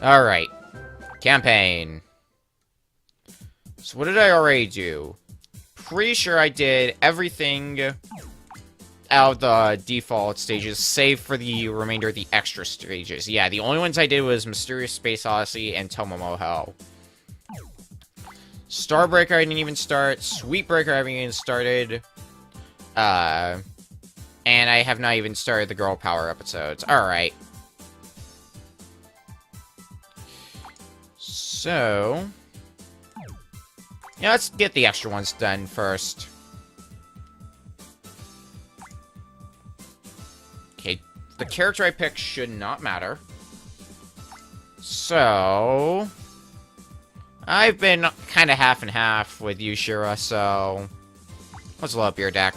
Alright. Campaign. So what did I already do? Pretty sure I did everything out of the default stages, save for the remainder of the extra stages. Yeah, the only ones I did was Mysterious Space Odyssey and Tomomo Hell. Starbreaker I didn't even start. Sweetbreaker I haven't even started. And I have not even started the Girl Power episodes. Alright. So... yeah, let's get the extra ones done first. Okay, the character I picked should not matter. So... I've been kind of half and half with you, Shira, so... let's load up your deck.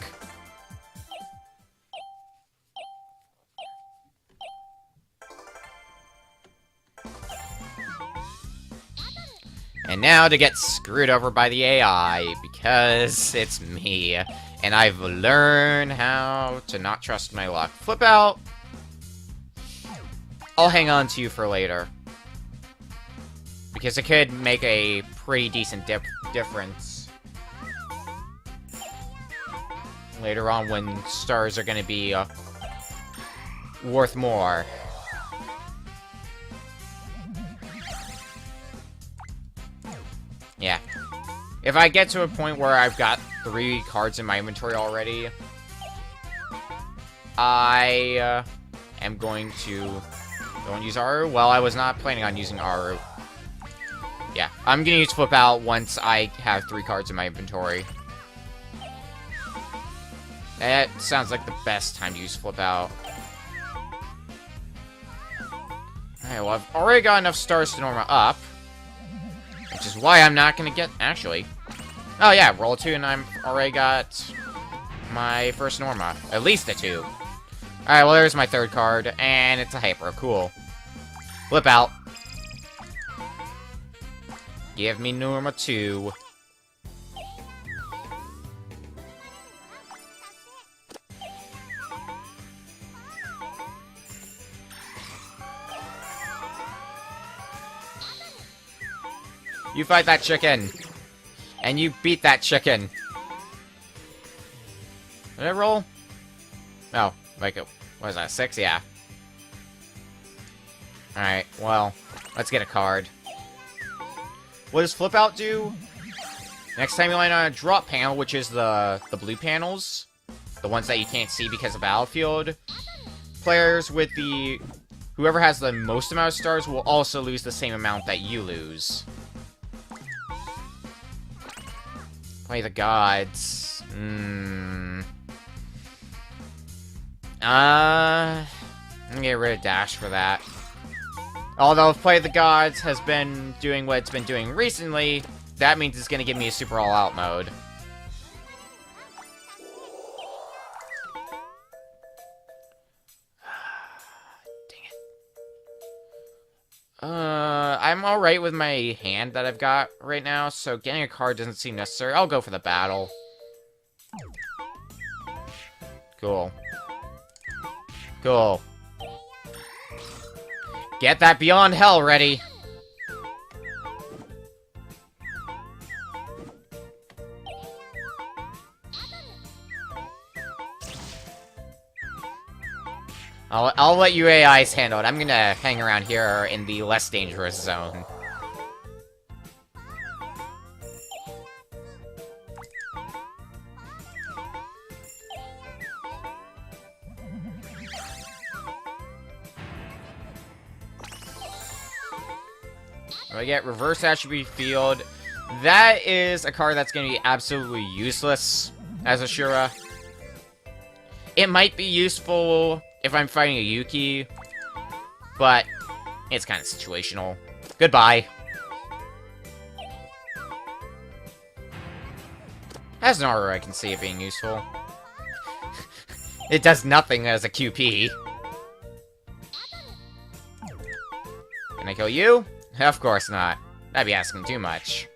And now to get screwed over by the AI, because it's me. And I've learned how to not trust my luck. Flip out! I'll hang on to you for later. Because it could make a pretty decent difference. Later on when stars are going to be worth more. Yeah. If I get to a point where I've got 3 cards in my inventory already, I am going to go and use Aru. Well, I was not planning on using Aru. Yeah, I'm gonna use Flip Out once I have 3 cards in my inventory. That sounds like the best time to use Flip Out. Alright, well, I've already got enough stars to Norma up. Which is why I'm not gonna get... actually. Oh yeah, roll a 2 and I'm already got my first Norma. At least a 2. Alright, well there's my 3rd card, and it's a Hyper. Cool. Flip Out. Give me Norma 2. You fight that chicken. And you beat that chicken. Did I roll? No. Like, what was that? 6? Yeah. Alright, well, let's get a card. What does Flip Out do? Next time you land on a drop panel, which is the blue panels, the ones that you can't see because of Battlefield, players with the... whoever has the most amount of stars will also lose the same amount that you lose. Play the gods. I'm gonna get rid of Dash for that. Although if Play the Gods has been doing what it's been doing recently, that means it's gonna give me a super all-out mode. Dang it. I'm alright with my hand that I've got right now, so getting a card doesn't seem necessary. I'll go for the battle. Cool. Cool. Get that Beyond Hell ready. I'll let you AIs handle it. I'm gonna hang around here in the less dangerous zone. I get Reverse Attribute Field. That is a card that's going to be absolutely useless as a Shura. It might be useful if I'm fighting a Yuki, but it's kind of situational. Goodbye. As an Aru, I can see it being useful. It does nothing as a QP. Can I kill you? Of course not. That'd be asking too much.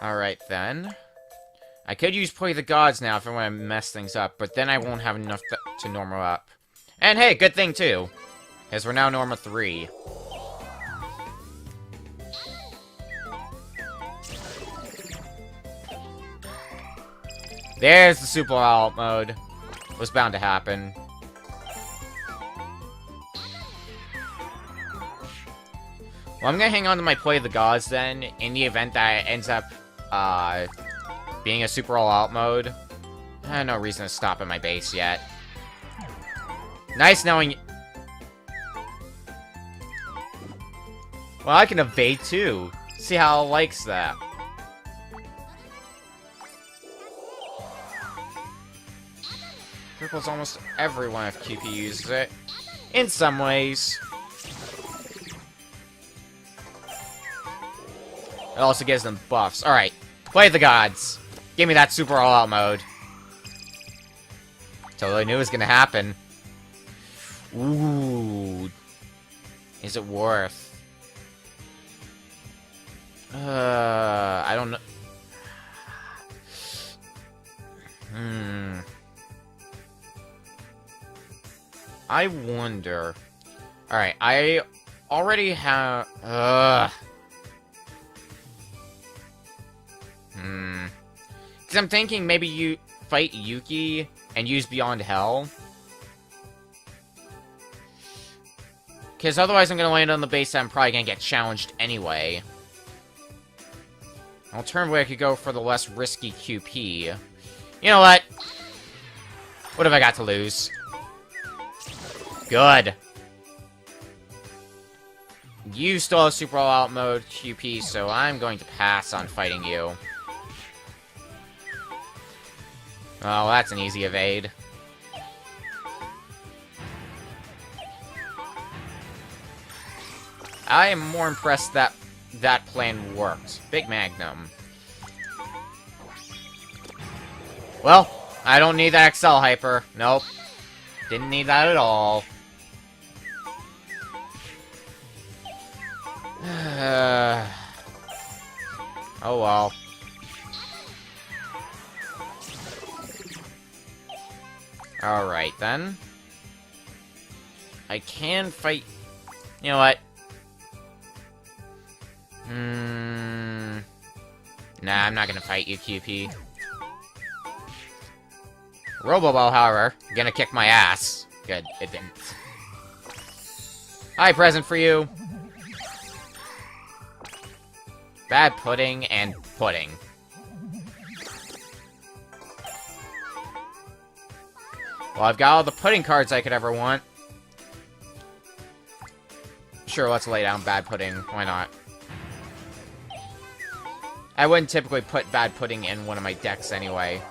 Alright, then. I could use Play the Gods now if I want to mess things up, but then I won't have enough to normal up. And hey, good thing, too. Because we're now Norma 3. There's the Super Alt mode. Was bound to happen. Well, I'm gonna hang on to my Play the Gods then, in the event that it ends up, being a Super All-Out mode. I have no reason to stop at my base yet. Nice knowing... Well, I can evade too. See how it likes that. Cripples almost everyone if QP uses it. In some ways. It also gives them buffs. Alright, Play the Gods. Give me that Super All-Out mode. Totally knew it was gonna happen. Ooh. Is it worth? I don't know. I wonder. Alright, I already have... Because I'm thinking maybe you fight Yuki and use Beyond Hell. Because otherwise I'm going to land on the base that I'm probably going to get challenged anyway. Alternatively, I could go for the less risky QP. You know what? What have I got to lose? Good. You still have Super All-Out mode QP, so I'm going to pass on fighting you. Oh, that's an easy evade. I am more impressed that that plan worked. Big Magnum. Well, I don't need that Excel Hyper. Nope. Didn't need that at all. Oh well. Alright then. I can fight... You know what? Nah, I'm not gonna fight you, QP. Roboball, however, gonna kick my ass. Good, it didn't. Hi, present for you. Bad pudding and pudding. Well, I've got all the pudding cards I could ever want. Sure, let's lay down bad pudding. Why not? I wouldn't typically put bad pudding in one of my decks anyway.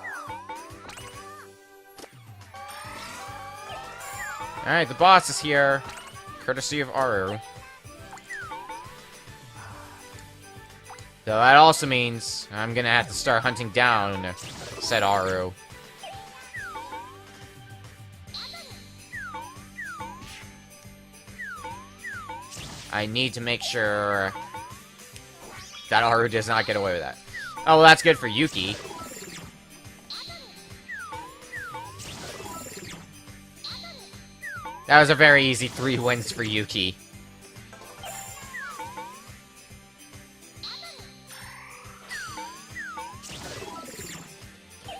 Alright, the boss is here. Courtesy of Aru. Though that also means I'm gonna have to start hunting down said Aru. I need to make sure that Aru does not get away with that. Oh, well, that's good for Yuki. That was a very easy 3 wins for Yuki.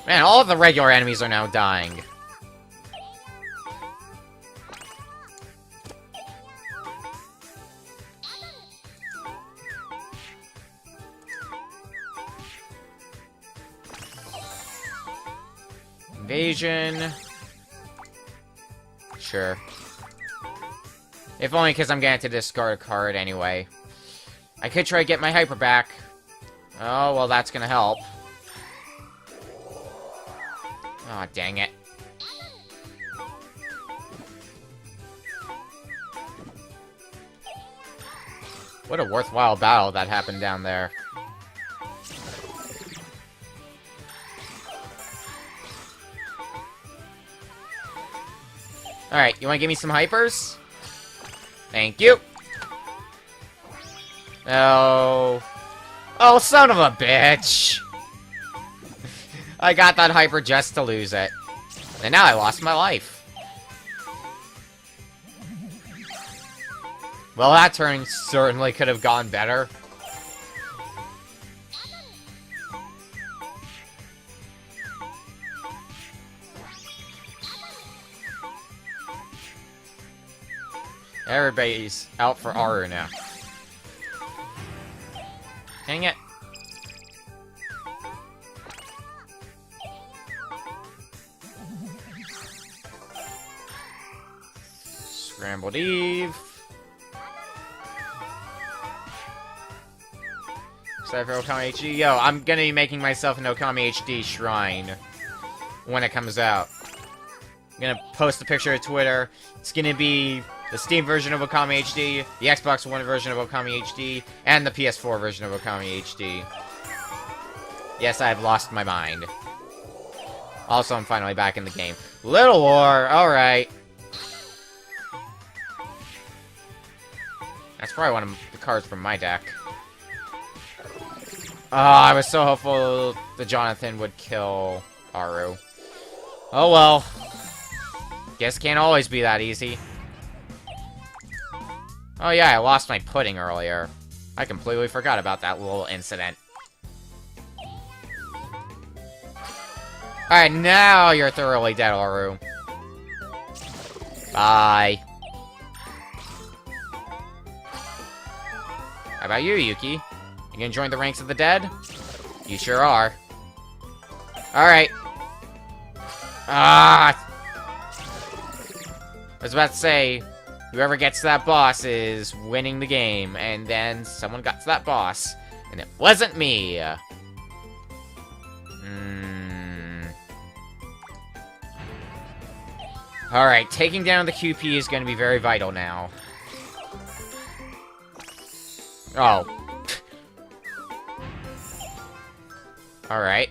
Man, all of the regular enemies are now dying. Invasion. Sure. If only because I'm going to discard a card anyway. I could try to get my Hyper back. Oh, well, that's going to help. Aw, dang it. What a worthwhile battle that happened down there. Alright, you wanna give me some hypers? Thank you! Oh... Oh, son of a bitch! I got that hyper just to lose it. And now I lost my life. Well, that turn certainly could have gone better. Everybody's out for Aru now. Dang it. Scrambled Eve. Except for Okami HD. Yo, I'm gonna be making myself an Okami HD shrine when it comes out. I'm gonna post a picture to Twitter. It's gonna be the Steam version of Okami HD, the Xbox One version of Okami HD, and the PS4 version of Okami HD. Yes, I've lost my mind. Also, I'm finally back in the game. Little War, alright. That's probably one of the cards from my deck. Oh, I was so hopeful that Jonathan would kill Aru. Oh well. Guess can't always be that easy. Oh yeah, I lost my pudding earlier. I completely forgot about that little incident. Alright, now you're thoroughly dead, Aru. Bye. How about you, Yuki? You gonna join the ranks of the dead? You sure are. Alright. Ah! I was about to say, whoever gets to that boss is winning the game, and then someone got to that boss, and it wasn't me. Alright, taking down the QP is gonna be very vital now. Oh. Alright.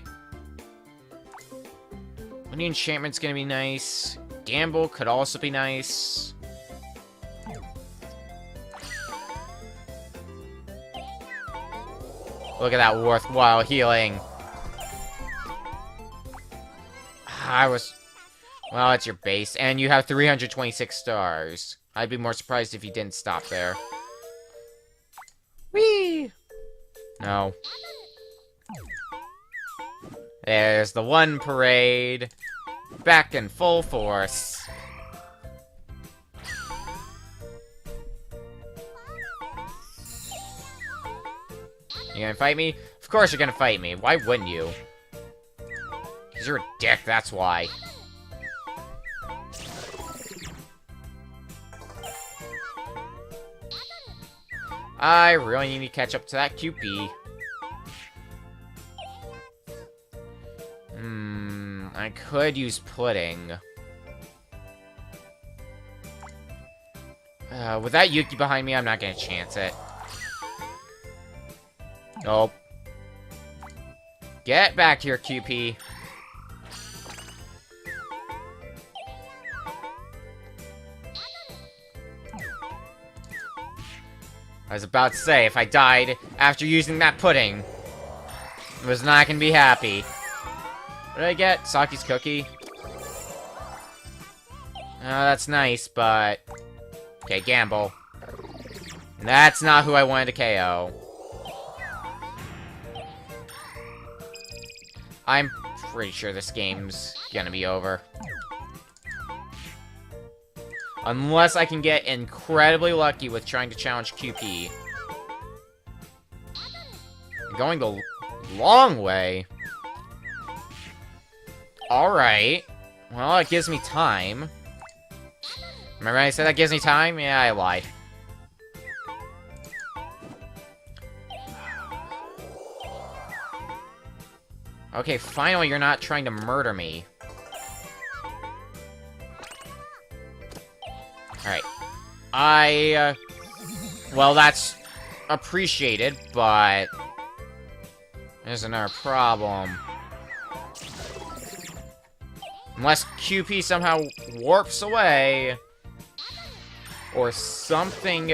Money Enchantment's gonna be nice. Gamble could also be nice. Look at that worthwhile healing. Well, it's your base, and you have 326 stars. I'd be more surprised if you didn't stop there. Whee! No. There's the one parade. Back in full force. You gonna fight me? Of course you're gonna fight me. Why wouldn't you? 'Cause you're a dick, that's why. I really need to catch up to that QP. I could use pudding. With that Yuki behind me, I'm not gonna chance it. Nope. Get back to your QP. I was about to say, if I died after using that pudding, I was not gonna be happy. What did I get? Saki's cookie? Oh, that's nice, but... Okay, gamble. That's not who I wanted to KO. I'm pretty sure this game's gonna be over. Unless I can get incredibly lucky with trying to challenge QP. Going the long way. Alright. Well, it gives me time. Remember I said that gives me time? Yeah, I lied. Okay, finally you're not trying to murder me. Alright. Well, that's appreciated, but... there's another problem. Unless QP somehow warps away... or something...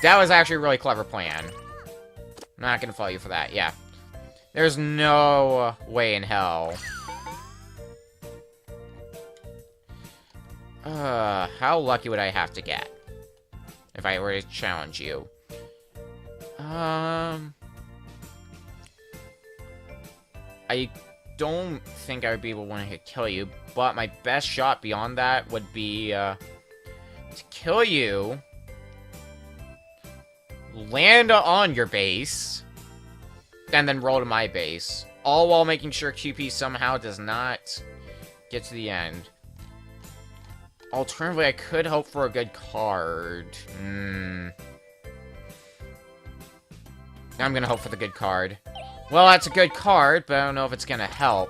That was actually a really clever plan. not gonna follow you for that, yeah. There's no way in hell. How lucky would I have to get if I were to challenge you? I don't think I would be able to one-hit kill you, but my best shot beyond that would be, to kill you, land on your base, and then roll to my base, all while making sure QP somehow does not get to the end. Alternatively, I could hope for a good card. I'm gonna hope for the good card. Well, that's a good card, but I don't know if it's gonna help.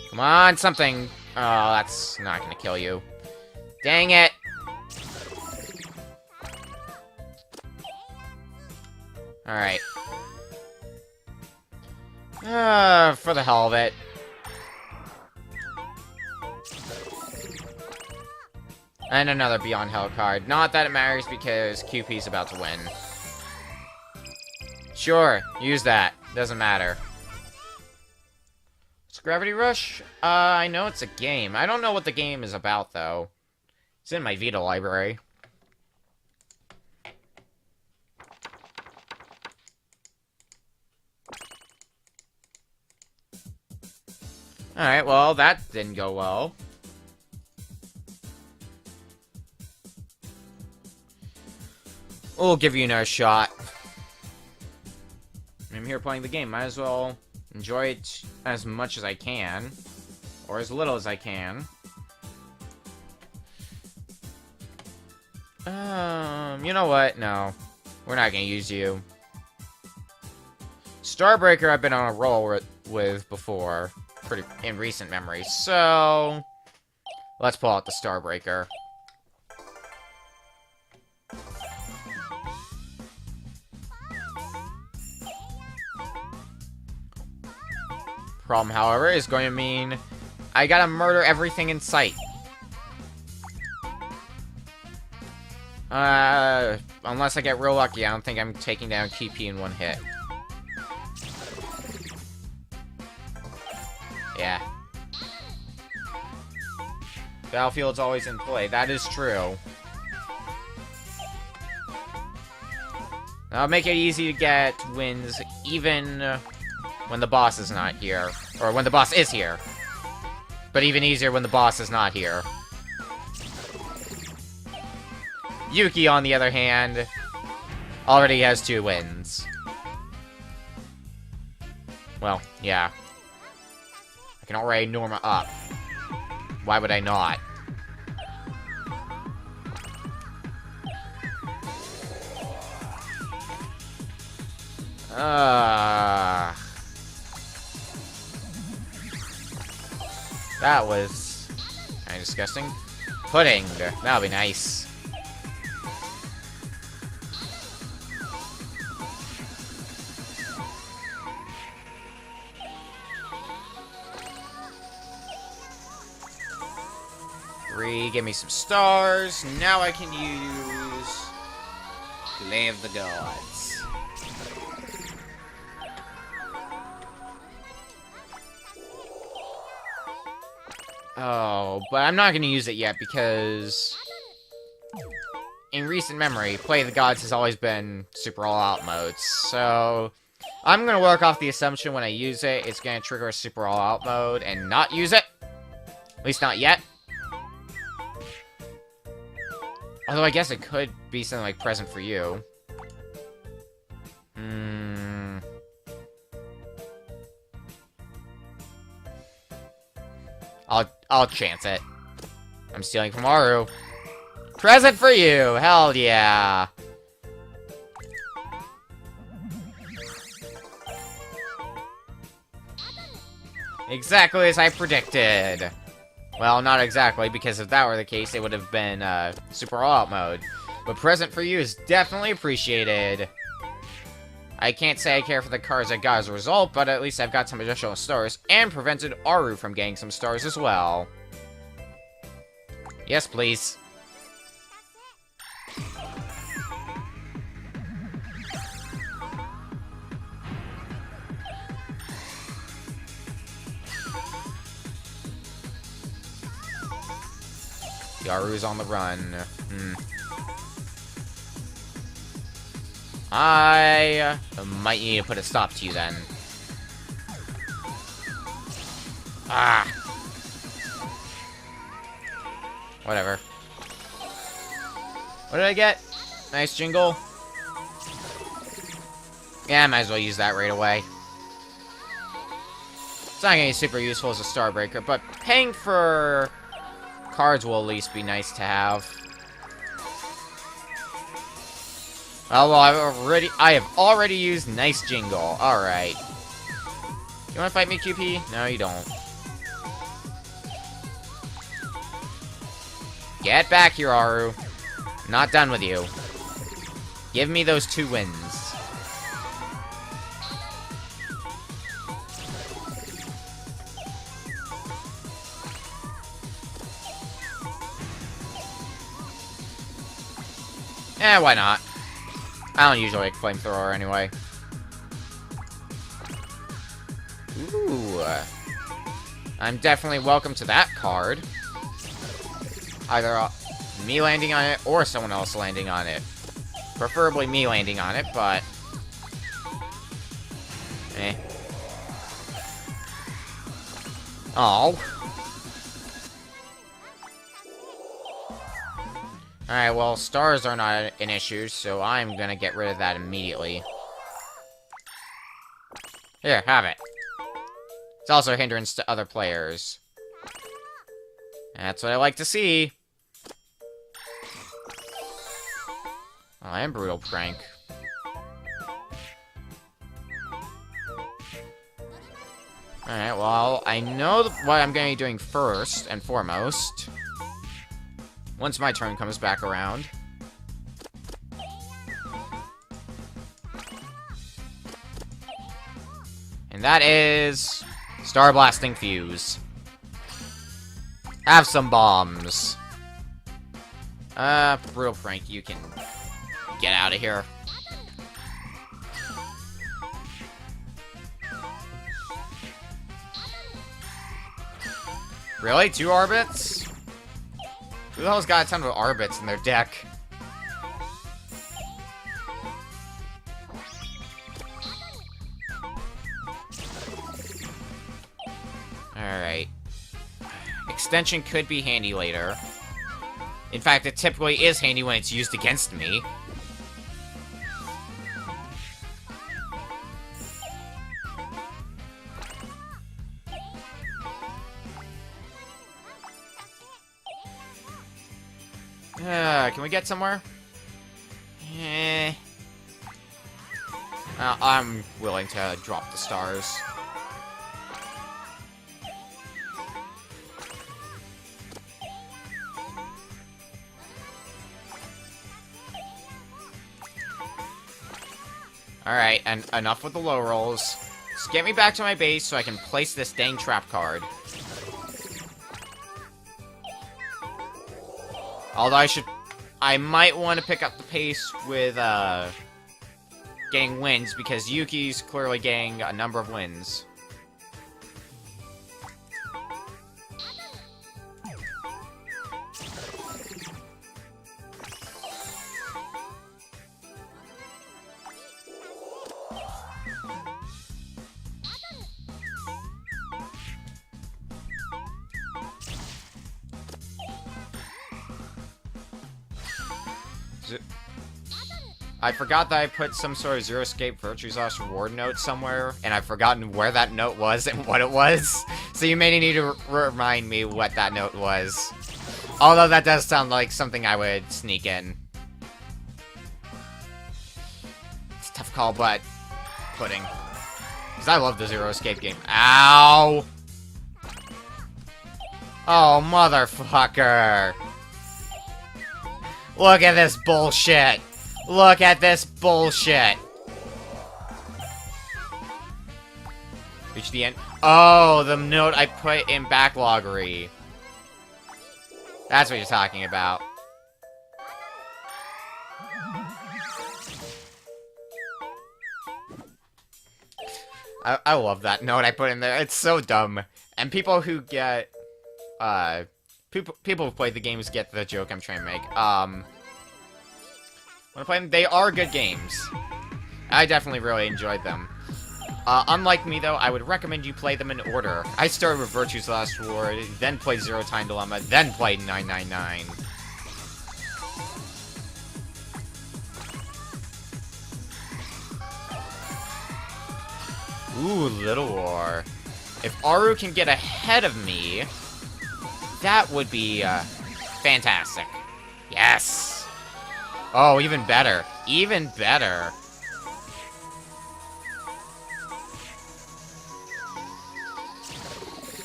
Come on, something. Oh, that's not gonna kill you. Dang it! Alright. For the hell of it. And another Beyond Hell card. Not that it matters because QP's about to win. Sure, use that. Doesn't matter. It's Gravity Rush? I know it's a game. I don't know what the game is about, though. It's in my Vita library. Alright, well, that didn't go well. We'll give you another shot. I'm here playing the game. Might as well enjoy it as much as I can. Or as little as I can. You know what? No. We're not gonna use you. Starbreaker I've been on a roll with before. In recent memory. So, let's pull out the Starbreaker. Problem, however, is going to mean I gotta murder everything in sight. Unless I get real lucky, I don't think I'm taking down TP in one hit. Yeah. Battlefield's always in play. That is true. That'll make it easy to get wins even when the boss is not here. Or when the boss is here. But even easier when the boss is not here. Yuki, on the other hand, already has 2 wins. Well, yeah. I can already Norma up. Why would I not? That was kind of disgusting. Pudding. That'll be nice. Give me some stars. Now I can use Delay of the Gods. Oh, but I'm not going to use it yet because in recent memory, Play of the Gods has always been Super All-Out modes. So I'm going to work off the assumption when I use it, it's going to trigger a Super All-Out mode and not use it. At least not yet. Although I guess it could be something like Present for You. I'll chance it. I'm stealing from Aru. Present for You! Hell yeah! Exactly as I predicted! Well, not exactly, because if that were the case, it would have been, Super All-Out mode. But Present for You is definitely appreciated. I can't say I care for the cards I got as a result, but at least I've got some additional stars, and prevented Aru from getting some stars as well. Yes, please. Yaru's on the run. I might need to put a stop to you then. Ah! Whatever. What did I get? Nice jingle. Yeah, I might as well use that right away. It's not gonna be super useful as a Starbreaker, but paying for cards will at least be nice to have. Oh, well, I have already used Nice Jingle. Alright. You wanna fight me, QP? No, you don't. Get back here, Aru. Not done with you. Give me those 2 wins. Eh, why not? I don't usually like Flamethrower anyway. Ooh. I'm definitely welcome to that card. Either me landing on it or someone else landing on it. Preferably me landing on it, but... eh. Oh. Alright, well, stars are not an issue, so I'm gonna get rid of that immediately. Here, have it. It's also a hindrance to other players. That's what I like to see. Oh, I am Brutal Prank. Alright, well, I know what I'm gonna be doing first and foremost. Once my turn comes back around. And that is... Star Blasting Fuse. Have some bombs. Brutal Prank, you can get out of here. Really? 2 Arbits? Who the hell's got a ton of Arbits in their deck? Alright. Extension could be handy later. In fact, it typically is handy when it's used against me. Can we get somewhere? Eh. I'm willing to drop the stars. Alright, and enough with the low rolls. Just get me back to my base so I can place this dang trap card. Although I might want to pick up the pace with, getting wins, because Yuki's clearly getting a number of wins. I forgot that I put some sort of Zero Escape Virtue Sauce reward note somewhere, and I've forgotten where that note was and what it was. So you may need to remind me what that note was. Although that does sound like something I would sneak in. It's a tough call, but pudding. Because I love the Zero Escape game. Ow! Oh, motherfucker! Look at this bullshit! Look at this bullshit! Reach the end. Oh, the note I put in Backloggery. That's what you're talking about. I love that note I put in there. It's so dumb. And people who get, People who played the games get the joke I'm trying to make. When I play them, they are good games. I definitely really enjoyed them. Unlike me, though, I would recommend you play them in order. I started with Virtue's Last War, then played Zero Time Dilemma, then played 999. Ooh, Little War. If Aru can get ahead of me, that would be, fantastic. Yes! Oh, even better. Even better.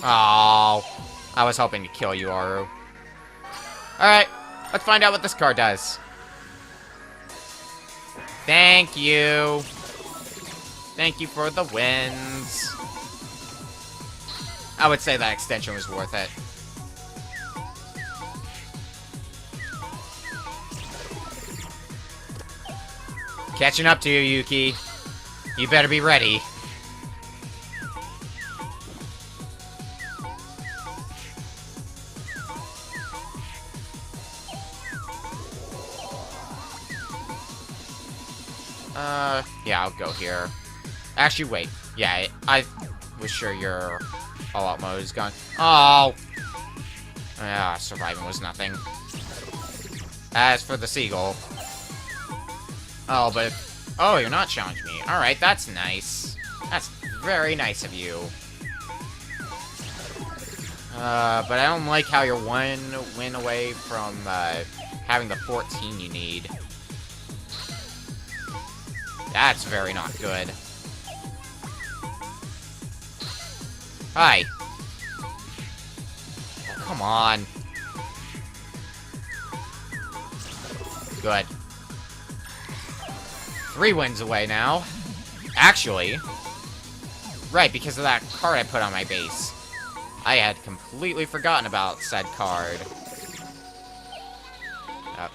Oh, I was hoping to kill you, Aru. Alright, let's find out what this card does. Thank you. Thank you for the wins. I would say that extension was worth it. Catching up to you, Yuki. You better be ready. Yeah, I'll go here. Actually, wait. Yeah, I was sure your all-out mode is gone. Oh! Ah, surviving was nothing. As for the seagull. Oh, but... Oh, you're not challenging me. Alright, that's nice. That's very nice of you. But I don't like how you're one win away from, having the 14 you need. That's very not good. Hi. Oh, come on. Good. 3 wins away now. Actually. Right, because of that card I put on my base. I had completely forgotten about said card.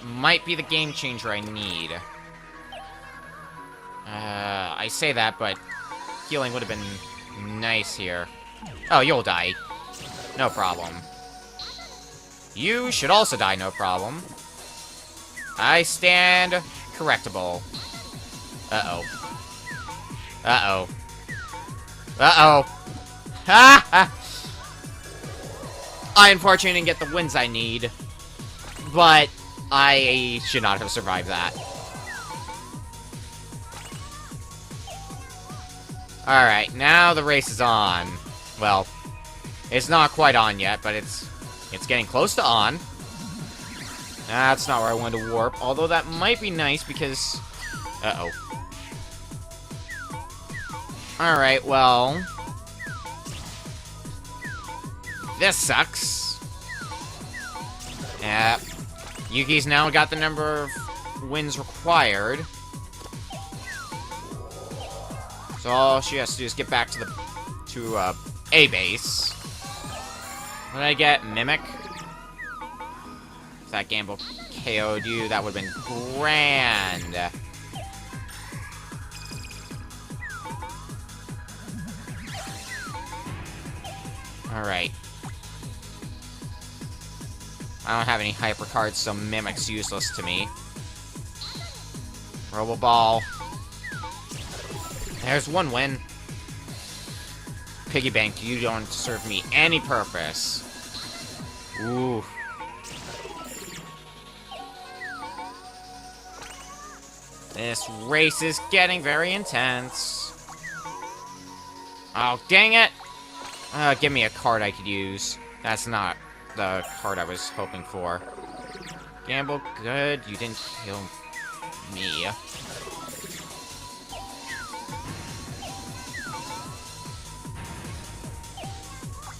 Might be the game changer I need. I say that, but healing would have been nice here. Oh, you'll die. No problem. You should also die, no problem. I stand correctable. Uh-oh. Uh-oh. Uh-oh. Ha! Ha! I unfortunately didn't get the wins I need, but I should not have survived that. Alright, now the race is on. Well, it's not quite on yet, but it's getting close to on. That's not where I wanted to warp, although that might be nice because... Uh-oh. Alright, well... This sucks. Yeah. Yuki's now got the number of wins required. So all she has to do is get back to A base. What did I get? Mimic? If that gamble KO'd you, that would have been grand. Alright. I don't have any hyper cards, so Mimic's useless to me. Robo Ball. There's one win. Piggy Bank, you don't serve me any purpose. Ooh. This race is getting very intense. Oh, dang it! Give me a card I could use. That's not the card I was hoping for. Gamble, good. You didn't kill me.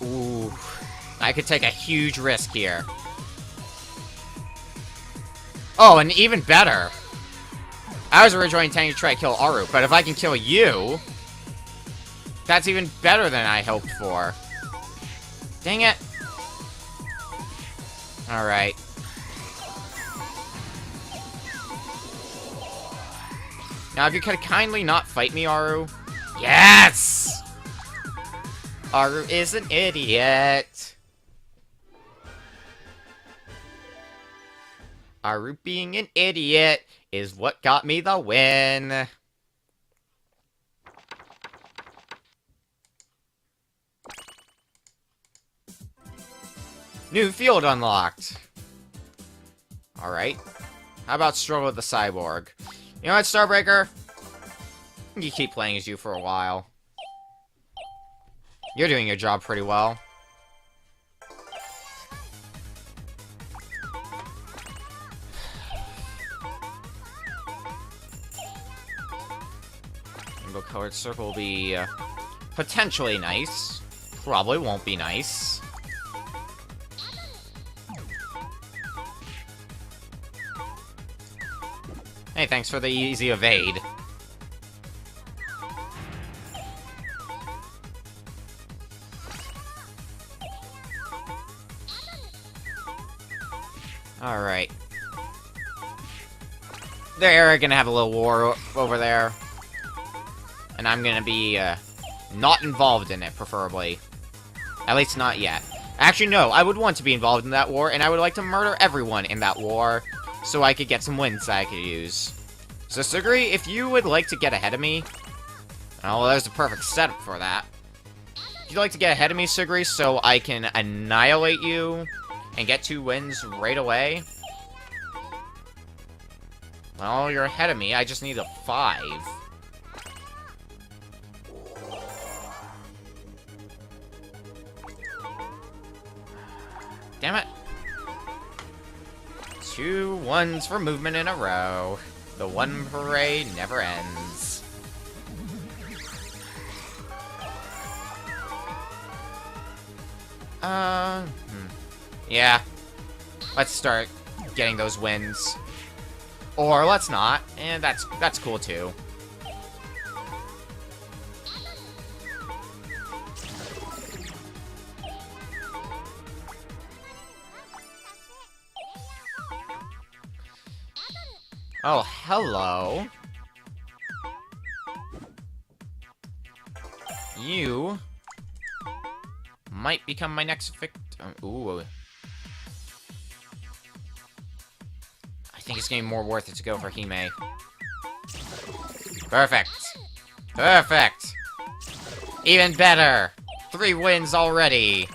Ooh. I could take a huge risk here. Oh, and even better. I was originally intending to try to kill Aru, but if I can kill you... That's even better than I hoped for. Dang it. Alright. Now, if you could kindly not fight me, Aru. Yes! Aru is an idiot. Aru being an idiot is what got me the win. New field unlocked. Alright. How about Struggle with the Cyborg? You know what, Starbreaker? You keep playing as you for a while. You're doing your job pretty well. Rainbow colored circle will be potentially nice. Probably won't be nice. Hey, thanks for the easy evade. Alright. They're gonna have a little war over there. And I'm gonna be, not involved in it, preferably. At least not yet. Actually, no, I would want to be involved in that war, and I would like to murder everyone in that war, so I could get some wins that I could use. So, Suguri, if you would like to get ahead of me... Oh, there's the perfect setup for that. If you'd like to get ahead of me, Suguri, so I can annihilate you and get 2 wins right away... Well, you're ahead of me, I just need a 5. Damn it. 2 1s for movement in a row. The one parade never ends. Yeah. Let's start getting those wins. Or let's not, and that's cool too. Oh, hello. You might become my next victim. Ooh. I think it's getting more worth it to go for Hime. Perfect. Perfect. Even better. 3 wins already.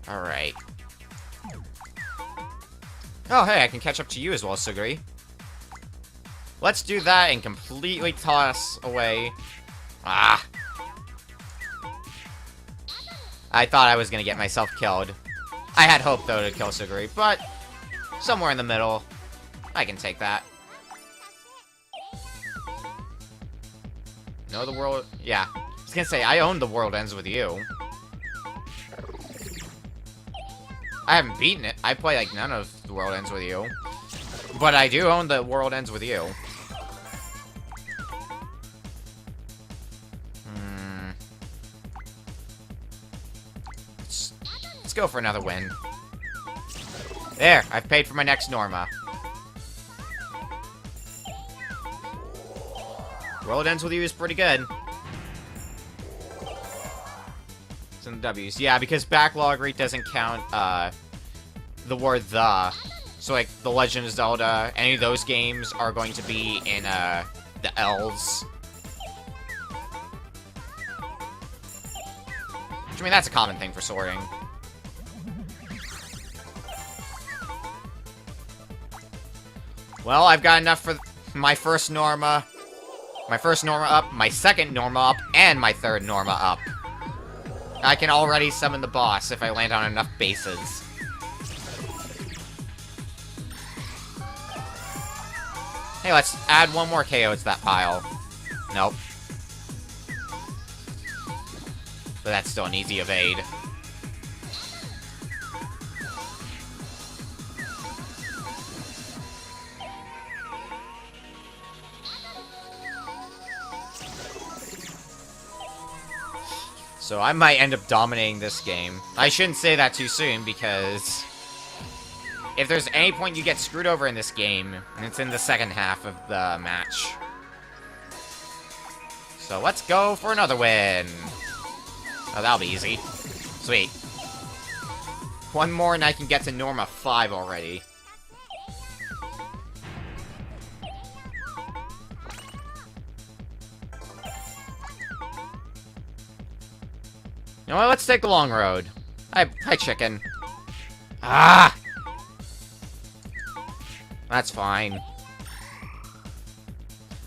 Alright. Oh, hey, I can catch up to you as well, Suguri. Let's do that and completely toss away... Ah! I thought I was gonna get myself killed. I had hope, though, to kill Suguri, but... somewhere in the middle. I can take that. No, the world... Yeah. I was gonna say, I own The World Ends With You. I haven't beaten it. I play, like, none of The World Ends With You. But I do own The World Ends With You. Let's go for another win. There, I've paid for my next Norma. World Ends With You is pretty good. Some W's. Yeah, because backlog rate doesn't count, the word the. So, like, The Legend of Zelda, any of those games are going to be in, the L's. Which, I mean, that's a common thing for sorting. Well, I've got enough for my first Norma. My first Norma up, my second Norma up, and my third Norma up. I can already summon the boss if I land on enough bases. Hey, let's add one more KO to that pile. Nope. But that's still an easy evade. So I might end up dominating this game. I shouldn't say that too soon, because if there's any point you get screwed over in this game, and it's in the second half of the match. So let's go for another win. Oh, that'll be easy. Sweet. One more and I can get to Norma 5 already. You know what, let's take the long road. Hi, chicken. Ah! That's fine.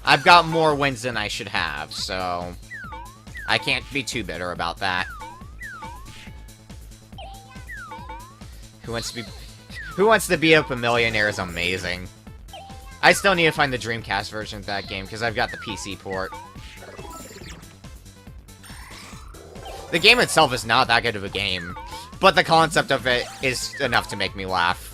I've got more wins than I should have, so I can't be too bitter about that. Who wants to be up a millionaire is amazing. I still need to find the Dreamcast version of that game, because I've got the PC port. The game itself is not that good of a game, but the concept of it is enough to make me laugh.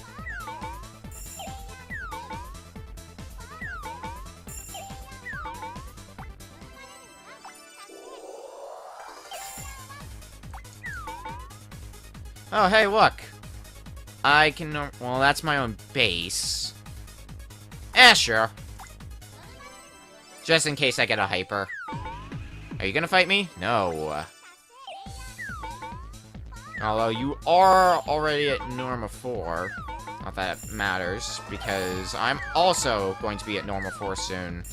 Oh, hey, look. I can... Well, that's my own base. Sure. Just in case I get a hyper. Are you gonna fight me? No. Although you are already at Norma 4. Not that it matters, because I'm also going to be at Norma 4 soon.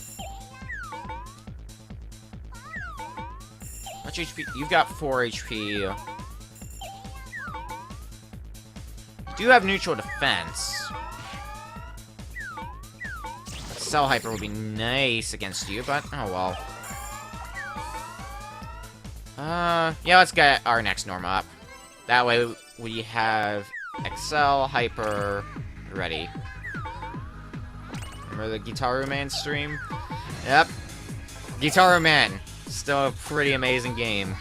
How much HP? You've got 4 HP. You do have neutral defense. Cell Hyper would be nice against you, but oh well. Yeah, let's get our next Norma up. That way we have Excel Hyper ready. Remember the Gitaroo Man stream? Yep. Gitaroo Man. Still a pretty amazing game.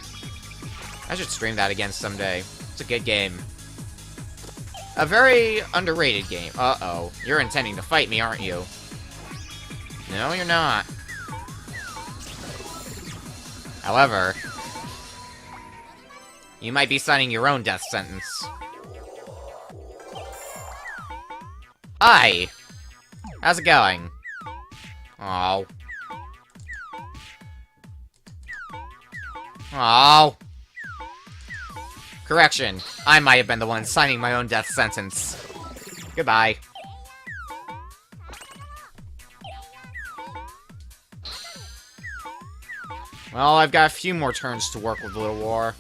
I should stream that again someday. It's a good game. A very underrated game. Uh-oh. You're intending to fight me, aren't you? No, you're not. However, you might be signing your own death sentence. Hi! How's it going? Oh. Oh. Correction. I might have been the one signing my own death sentence. Goodbye. Well, I've got a few more turns to work with Little War.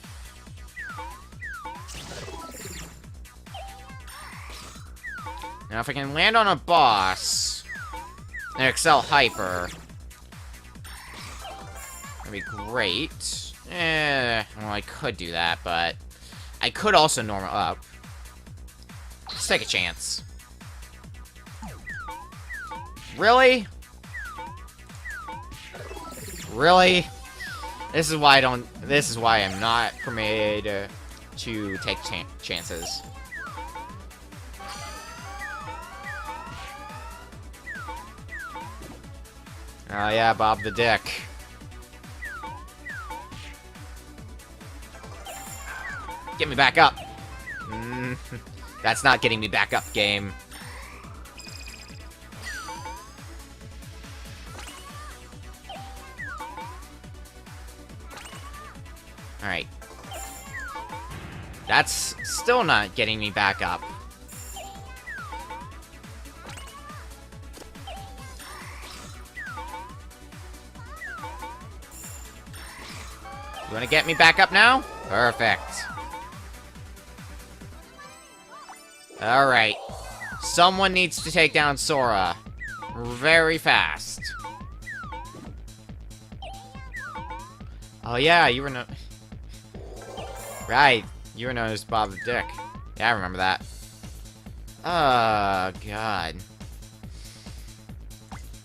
Now, if I can land on a boss, and Excel Hyper, that'd be great. Well, I could do that, but I could also normal up. Let's take a chance. Really? Really? This is why I'm not permitted to take chances. Oh yeah, Bob the Dick. Get me back up. That's not getting me back up, game. Alright. That's still not getting me back up. You wanna get me back up now? Perfect. Alright. Someone needs to take down Sora. Very fast. Oh yeah, you were no... Right, you were known as Bob the Dick. Yeah, I remember that. Oh, God.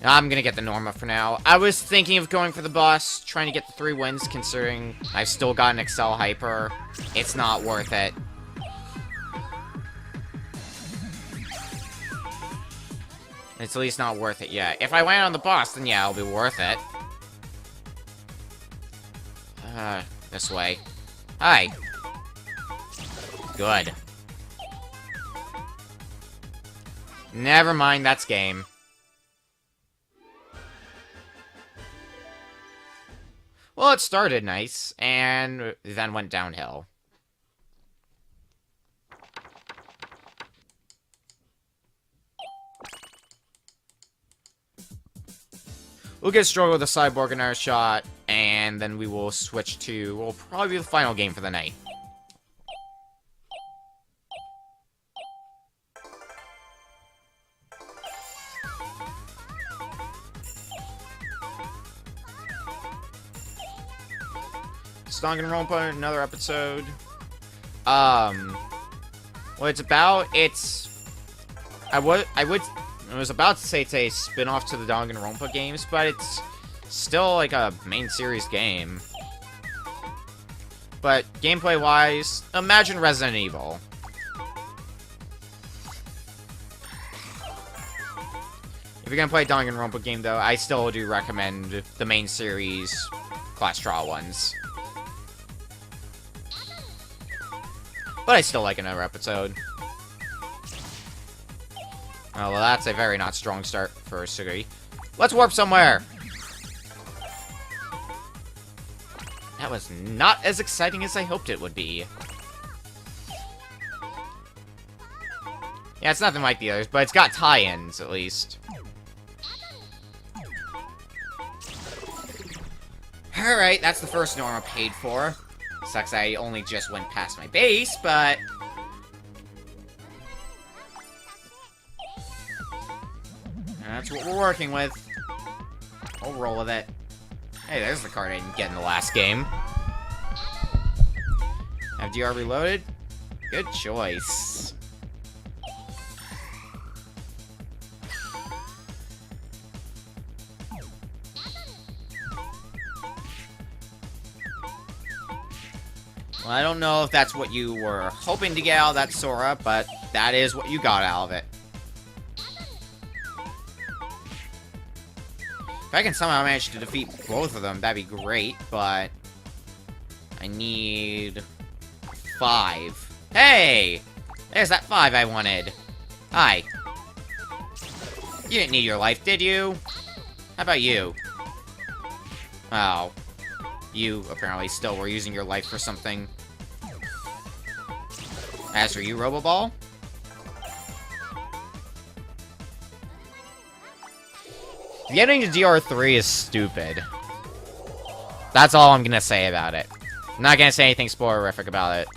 I'm gonna get the Norma for now. I was thinking of going for the boss, trying to get the 3 wins, considering I've still got an Excel Hyper. It's not worth it. It's at least not worth it yet. If I land on the boss, then yeah, it'll be worth it. This way. Hi. Good. Never mind, that's game. Well, it started nice, and then went downhill. We'll get Struggle with the Cyborg in our shot, and then we will switch to, well, probably the final game for the night. Danganronpa, another episode. What it's about, I was about to say it's a spin-off to the Danganronpa games, but it's still like a main series game. But gameplay-wise, imagine Resident Evil. If you're gonna play a Danganronpa game, though, I still do recommend the main series Class Trial ones. But I still like another episode. Oh, well, that's a very not strong start for Suguri. Let's warp somewhere! That was not as exciting as I hoped it would be. Yeah, it's nothing like the others, but it's got tie-ins, at least. Alright, that's the first Norma paid for. Sucks I only just went past my base, but... that's what we're working with. We'll roll with it. Hey, there's the card I didn't get in the last game. Have DR reloaded? Good choice. Well, I don't know if that's what you were hoping to get out of that Sora, but that is what you got out of it. If I can somehow manage to defeat both of them, that'd be great, but... I need... 5. Hey! There's that 5 I wanted. Hi. You didn't need your life, did you? How about you? Oh. You, apparently, still were using your life for something. As for you, Roboball? Getting to DR3 is stupid. That's all I'm gonna say about it. I'm not gonna say anything spoilerific about it.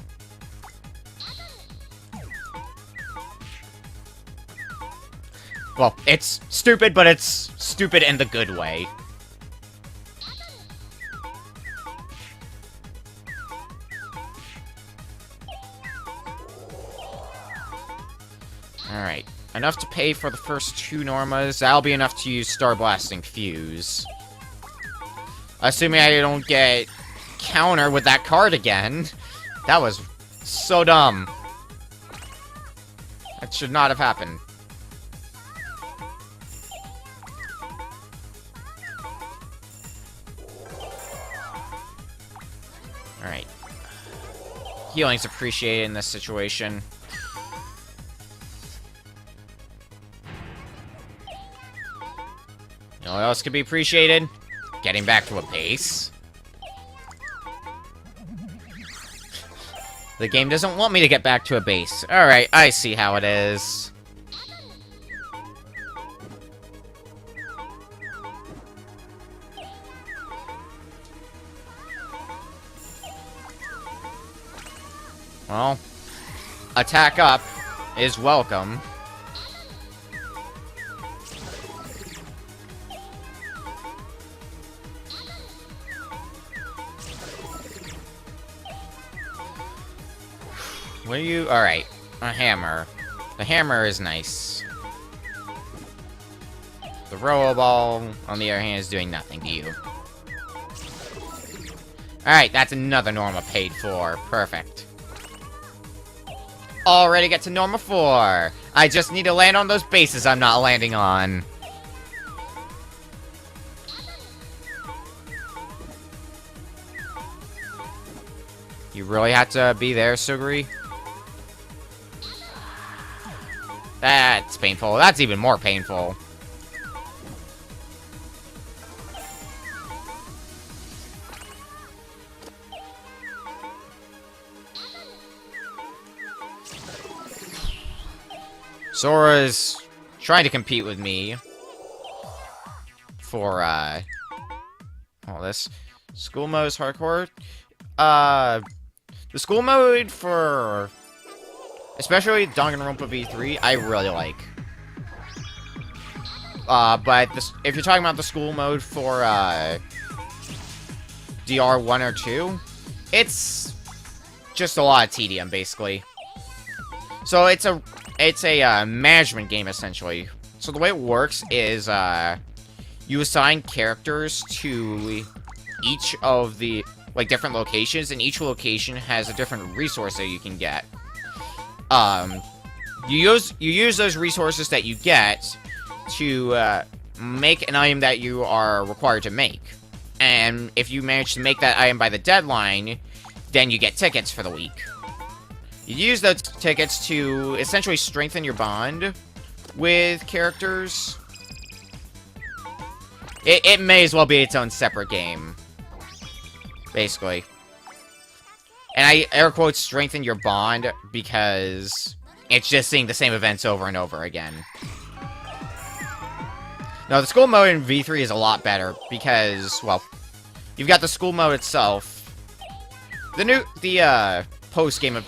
Well, it's stupid, but it's stupid in the good way. Alright. Enough to pay for the first 2 Normas. That'll be enough to use Star Blasting Fuse. Assuming I don't get counter with that card again. That was so dumb. That should not have happened. Alright. Healing's appreciated in this situation. You know what else could be appreciated? Getting back to a base. The game doesn't want me to get back to a base. Alright, I see how it is. Well, attack up is welcome. What are you? Alright. A hammer. The hammer is nice. The Rollerball, on the other hand, is doing nothing to you. Alright, that's another Norma paid for. Perfect. Already get to Norma 4. I just need to land on those bases I'm not landing on. You really had to be there, Suguri? That's painful. That's even more painful. Sora's trying to compete with me for, all this. School mode is hardcore. The school mode for, especially Danganronpa V3, I really like. But if you're talking about the school mode for, DR1 or 2, it's just a lot of tedium, basically. So it's a management game, essentially. So the way it works is, you assign characters to each of the, like, different locations, and each location has a different resource that you can get. You use those resources that you get to, make an item that you are required to make. And if you manage to make that item by the deadline, then you get tickets for the week. You use those tickets to essentially strengthen your bond with characters. It may as well be its own separate game, basically. And I air quote strengthen your bond because it's just seeing the same events over and over again. Now, the school mode in V3 is a lot better because, well, you've got the school mode itself. The post-game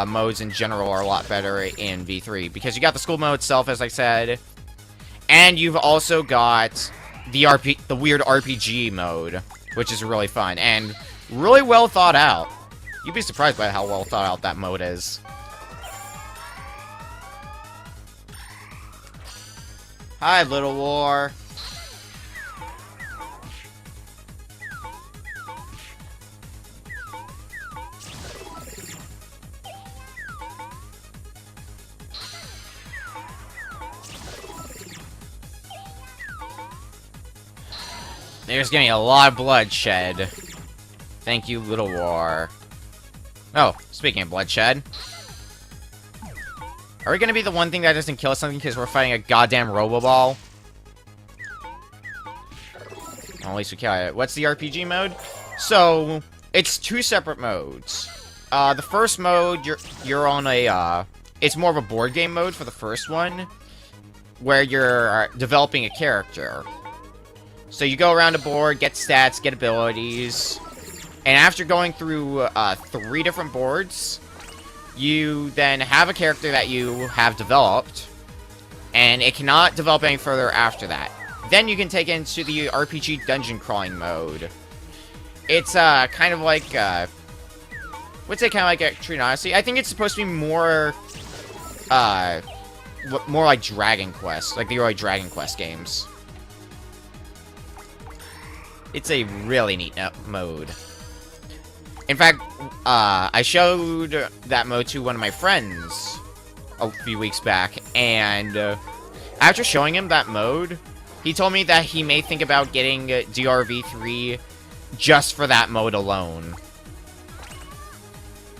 modes in general are a lot better in V3 because you got the school mode itself, as I said, and you've also got the weird RPG mode, which is really fun and really well thought out. You'd be surprised by how well thought out that mode is. Hi, Little War. There's getting a lot of bloodshed. Thank you, Little War. Oh, speaking of bloodshed. Are we gonna be the one thing that doesn't kill something because we're fighting a goddamn Roboball? Well, at least we kill it. What's the RPG mode? So, it's two separate modes. The first mode, you're on a, it's more of a board game mode for the first one, where you're developing a character. So you go around a board, get stats, get abilities, and after going through 3 different boards, you then have a character that you have developed, and it cannot develop any further after that. Then you can take it into the RPG dungeon crawling mode. It's kind of like, what's it, kind of like Extreme Odyssey? I think it's supposed to be more like Dragon Quest, like the early Dragon Quest games. It's a really neat mode. In fact, I showed that mode to one of my friends a few weeks back, and after showing him that mode, he told me that he may think about getting DRV3 just for that mode alone.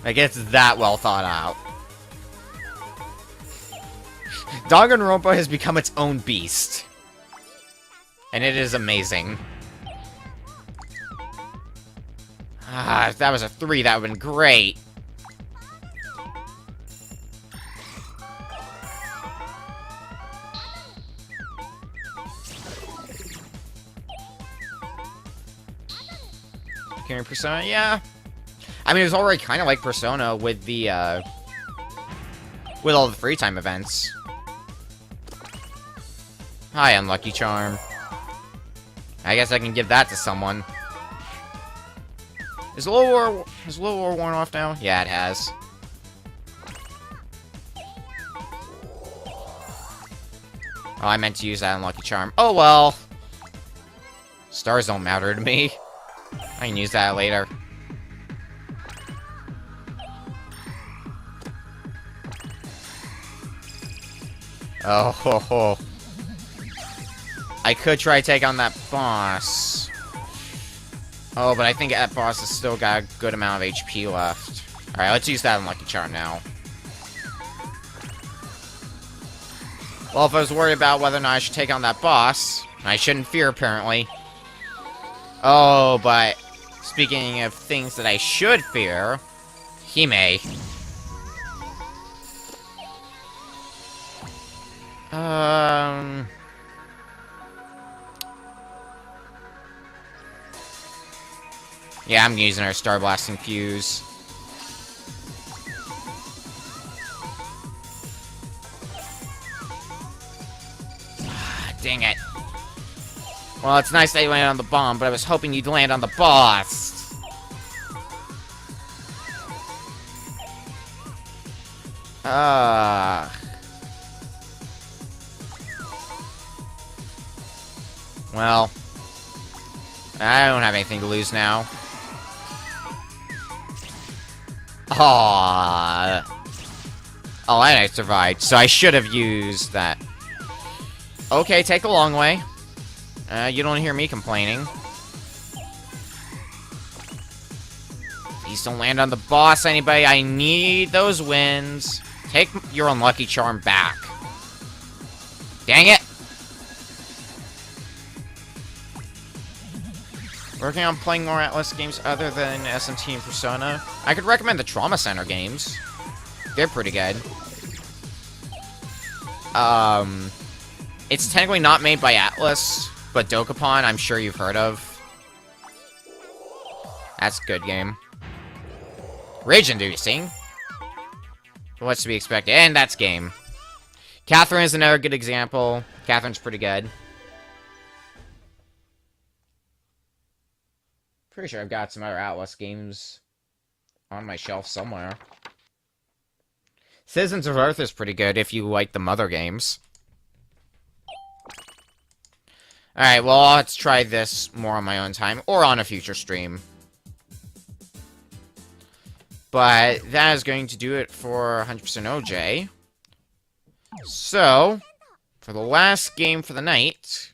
Like, it's that well thought out. Danganronpa has become its own beast. And it is amazing. Ah, if that was a 3, that would have been great. Carrying Persona, yeah. I mean, it was already kind of like Persona with the, with all the free time events. Hi, Unlucky Charm. I guess I can give that to someone. Is Little War worn off now? Yeah, it has. Oh, I meant to use that Unlucky Charm. Oh, well. Stars don't matter to me. I can use that later. Oh, ho, ho. I could try to take on that boss. Oh, but I think that boss has still got a good amount of HP left. Alright, let's use that Unlucky Charm now. Well, if I was worried about whether or not I should take on that boss, I shouldn't fear, apparently. Oh, but speaking of things that I should fear, Hime. Yeah, I'm using our Star Blasting Fuse. Dang it. Well, it's nice that you landed on the bomb, but I was hoping you'd land on the boss. Well, I don't have anything to lose now. Aww. Oh, and I survived, so I should have used that. Okay, take the long way. You don't hear me complaining. Please don't land on the boss, anybody. I need those wins. Take your unlucky charm back. Dang it! Working on playing more Atlas games other than SMT and Persona. I could recommend the Trauma Center games. They're pretty good. It's technically not made by Atlas, but Dokapon, I'm sure you've heard of. That's a good game. Rage-inducing. What's to be expected? And that's game. Catherine is another good example. Catherine's pretty good. Pretty sure I've got some other Atlas games on my shelf somewhere. Citizens of Earth is pretty good if you like the Mother games. Alright, well, let's try this more on my own time, or on a future stream. But that is going to do it for 100% OJ. So, for the last game for the night,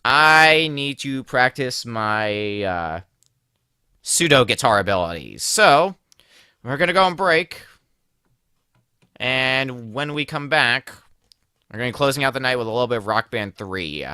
I need to practice my pseudo guitar abilities. So, we're going to go on break. And when we come back, we're going to be closing out the night with a little bit of Rock Band 3.